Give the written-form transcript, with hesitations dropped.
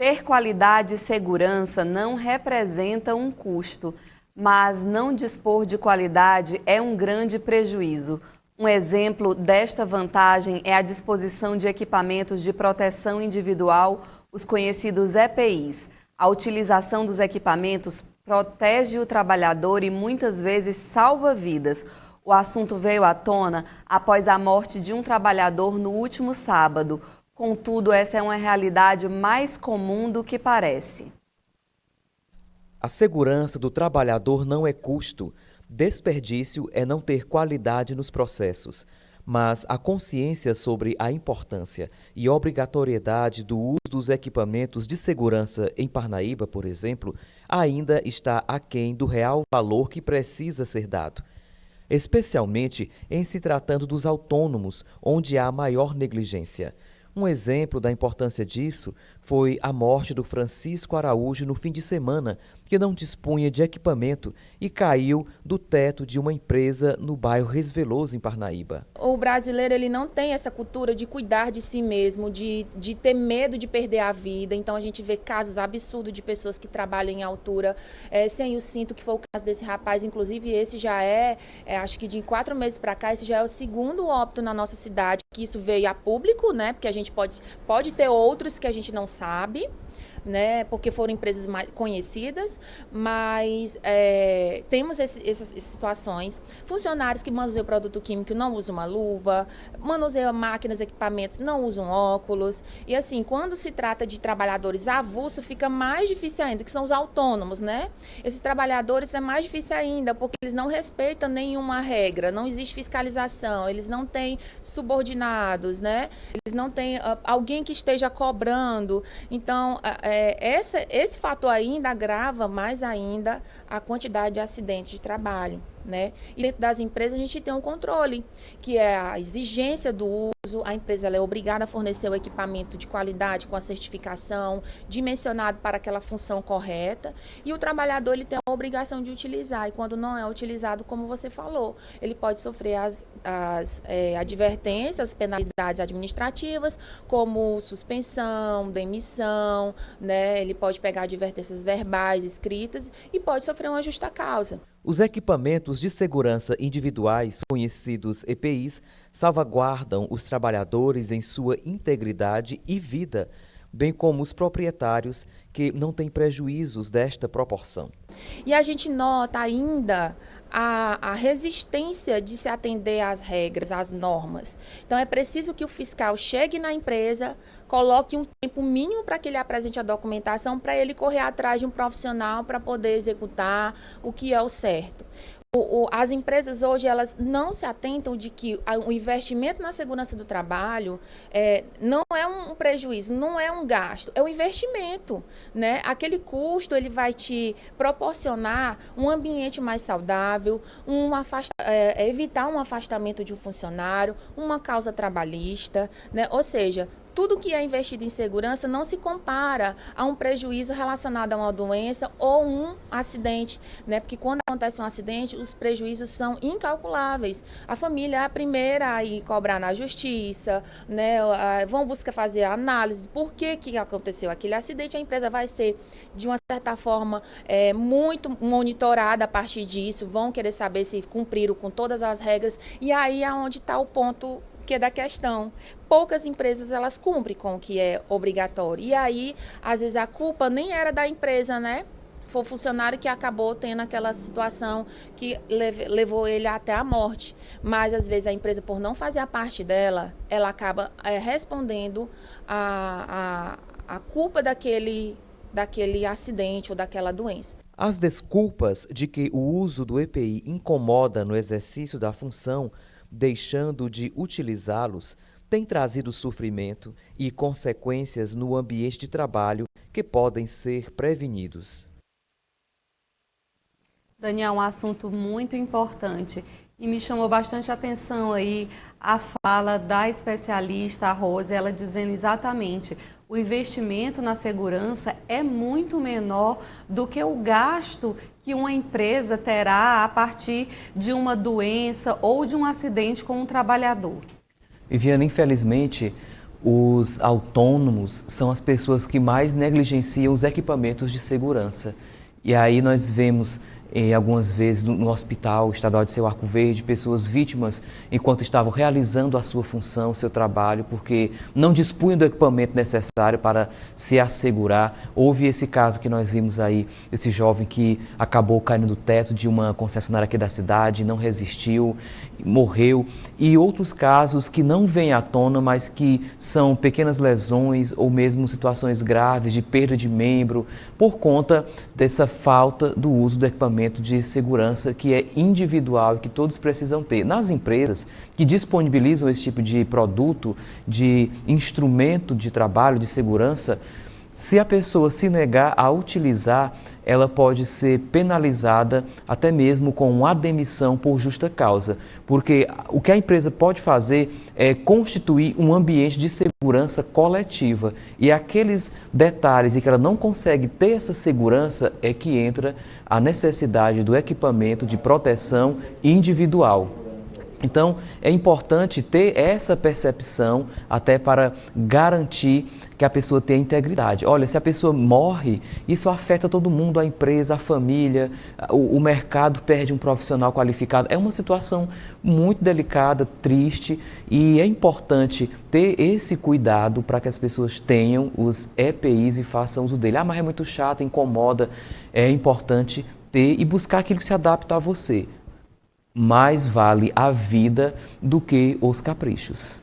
Ter qualidade e segurança não representa um custo, mas não dispor de qualidade é um grande prejuízo. Um exemplo desta vantagem é a disposição de equipamentos de proteção individual, os conhecidos EPIs. A utilização dos equipamentos protege o trabalhador e muitas vezes salva vidas. O assunto veio à tona após a morte de um trabalhador no último sábado. Contudo, essa é uma realidade mais comum do que parece. A segurança do trabalhador não é custo. Desperdício é não ter qualidade nos processos. Mas a consciência sobre a importância e obrigatoriedade do uso dos equipamentos de segurança em Parnaíba, por exemplo, ainda está aquém do real valor que precisa ser dado. Especialmente em se tratando dos autônomos, onde há maior negligência. Um exemplo da importância disso foi a morte do Francisco Araújo no fim de semana, que não dispunha de equipamento e caiu do teto de uma empresa no bairro Resveloso, em Parnaíba. O brasileiro ele não tem essa cultura de cuidar de si mesmo, de ter medo de perder a vida. Então a gente vê casos absurdos de pessoas que trabalham em altura sem o cinto, que foi o caso desse rapaz. Inclusive esse já acho que de 4 meses para cá, esse já é o segundo óbito na nossa cidade, que isso veio a público, né? Porque a gente pode ter outros que a gente não sabe, né, porque foram empresas mais conhecidas, mas temos essas situações. Funcionários que manuseiam produto químico não usam uma luva, manuseiam máquinas, equipamentos, não usam óculos. E assim, quando se trata de trabalhadores avulsos, fica mais difícil ainda, que são os autônomos, né? Esses trabalhadores é mais difícil ainda, porque eles não respeitam nenhuma regra, não existe fiscalização, eles não têm subordinados, né? Eles não têm alguém que esteja cobrando. Então, esse fator ainda agrava mais ainda a quantidade de acidentes de trabalho, né? E dentro das empresas a gente tem um controle, que é a exigência do uso. A empresa ela é obrigada a fornecer o equipamento de qualidade com a certificação, dimensionado para aquela função correta, e o trabalhador ele tem a obrigação de utilizar, e quando não é utilizado, como você falou, ele pode sofrer as advertências, as penalidades administrativas, como suspensão, demissão, né? Ele pode pegar advertências verbais, escritas, e pode sofrer uma justa causa. Os equipamentos de segurança individuais, conhecidos EPIs, salvaguardam os trabalhadores em sua integridade e vida, bem como os proprietários que não têm prejuízos desta proporção. E a gente nota ainda a resistência de se atender às regras, às normas. Então é preciso que o fiscal chegue na empresa, coloque um tempo mínimo para que ele apresente a documentação, para ele correr atrás de um profissional para poder executar o que é o certo. As empresas hoje elas não se atentam de que o investimento na segurança do trabalho não é um prejuízo, não é um gasto, é um investimento, né? Aquele custo ele vai te proporcionar um ambiente mais saudável, evitar um afastamento de um funcionário, uma causa trabalhista, né? Ou seja, tudo que é investido em segurança não se compara a um prejuízo relacionado a uma doença ou um acidente, né? Porque quando acontece um acidente, os prejuízos são incalculáveis. A família é a primeira a ir cobrar na justiça, né? Vão buscar fazer a análise, por que aconteceu aquele acidente. A empresa vai ser, de uma certa forma, muito monitorada a partir disso, vão querer saber se cumpriram com todas as regras, e aí é onde está o ponto que é da questão. Poucas empresas elas cumprem com o que é obrigatório. E aí, às vezes, a culpa nem era da empresa, né? Foi o funcionário que acabou tendo aquela situação que levou ele até a morte. Mas, às vezes, a empresa, por não fazer a parte dela, ela acaba respondendo a culpa daquele acidente ou daquela doença. As desculpas de que o uso do EPI incomoda no exercício da função, deixando de utilizá-los, tem trazido sofrimento e consequências no ambiente de trabalho que podem ser prevenidos. Daniel, um assunto muito importante e me chamou bastante atenção aí a fala da especialista, a Rose, ela dizendo exatamente o investimento na segurança é muito menor do que o gasto que uma empresa terá a partir de uma doença ou de um acidente com um trabalhador. Viviane, infelizmente, os autônomos são as pessoas que mais negligenciam os equipamentos de segurança. E aí nós vemos algumas vezes no Hospital Estadual de Seu Arco Verde, pessoas vítimas enquanto estavam realizando a sua função, o seu trabalho, porque não dispunham do equipamento necessário para se assegurar. Houve esse caso que nós vimos aí, esse jovem que acabou caindo do teto de uma concessionária aqui da cidade, não resistiu, morreu. E outros casos que não vêm à tona, mas que são pequenas lesões ou mesmo situações graves de perda de membro, por conta dessa falta do uso do equipamento de segurança que é individual e que todos precisam ter. Nas empresas que disponibilizam esse tipo de produto, de instrumento de trabalho, de segurança, se a pessoa se negar a utilizar, ela pode ser penalizada até mesmo com uma demissão por justa causa, porque o que a empresa pode fazer é constituir um ambiente de segurança coletiva e aqueles detalhes em que ela não consegue ter essa segurança é que entra a necessidade do equipamento de proteção individual. Então, é importante ter essa percepção até para garantir que a pessoa tenha integridade. Olha, se a pessoa morre, isso afeta todo mundo, a empresa, a família, o mercado perde um profissional qualificado. É uma situação muito delicada, triste, e é importante ter esse cuidado para que as pessoas tenham os EPIs e façam uso dele. Ah, mas é muito chato, incomoda. É importante ter e buscar aquilo que se adapta a você. Mais vale a vida do que os caprichos.